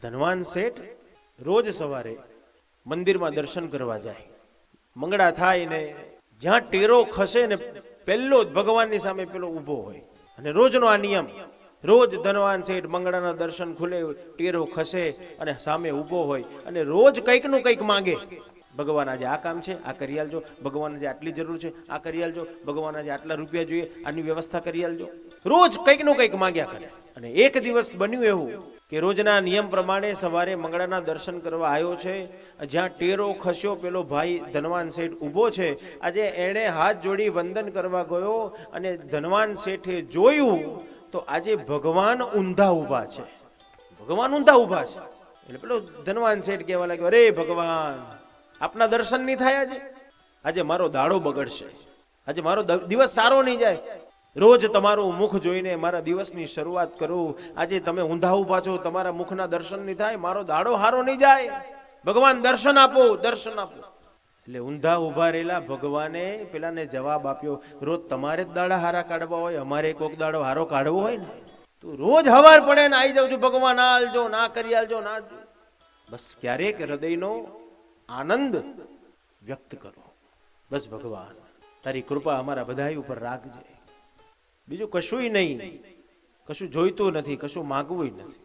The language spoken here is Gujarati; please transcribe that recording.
ધનવાન શેઠ રોજ સવારે મંદિરમાં દર્શન કરવા જાય. મંગળા થાય ને જ્યાં ટેરો ખસે ને પહેલો જ ભગવાનની સામે પેલો ઊભો હોય. અને રોજનો આ નિયમ, રોજ ધનવાન શેઠ મંગળાના દર્શન ખુલે, ટેરો ખસે અને સામે ઊભો હોય અને રોજ કંઈક નું કંઈક માંગે. ભગવાન આજે આ કામ છે, આ કરી આલજો. ભગવાન આજે આટલી જરૂર છે, આ કરી આલજો. ભગવાન આજે આટલા રૂપિયા જોઈએ, આની વ્યવસ્થા કરી આલજો. રોજ કંઈક નું કંઈક માંગ્યા કરે. અને એક દિવસ બન્યું એવું કે રોજના નિયમ પ્રમાણે સવારે મંગળાના દર્શન કરવા આવ્યો છે. જ્યાં ટેરો ખસ્યો પેલો ભાઈ ધનવાન શેઠ ઊભો છે. આજે એણે હાથ જોડી વંદન કરવા ગયો અને ધનવાન શેઠે જોયું તો આજે ભગવાન ઊંધા ઊભા છે. ભગવાન ઊંધા ઊભા છે. એટલે પેલો ધનવાન શેઠ કહેવા લાગ્યો, અરે ભગવાન, આપના દર્શન નહીં થાય આજે? આજે મારો દાડો બગડશે, આજે મારો દિવસ સારો નહીં જાય. રોજ તમારું મુખ જોઈને મારા દિવસની શરૂઆત કરું, આજે તમે ઊંધા ઊભા છો, તમારા મુખના દર્શન નહીં થાય, મારો દાડો હારો નહીં જાય. ભગવાન દર્શન આપો, દર્શન આપો. એટલે ઊંધા ઊભા રહેલા ભગવાને પેલાને જવાબ આપ્યો, રોજ તમારે જ દાડા હારા કાઢવા હોય, અમારે કોક દાડો હારો કાઢવો હોય ને, તું રોજ હવાર પડે ને આવી જાઉં છું, ભગવાન આ આલજો, ના કરી આલજો, ના. બસ ક્યારેક હૃદયનો આનંદ વ્યક્ત કરો. બસ ભગવાન તારી કૃપા અમારા બધાય ઉપર રાખજે. બીજું કશુંય નહીં, કશું જોઈતું નથી, કશું માગવું નથી.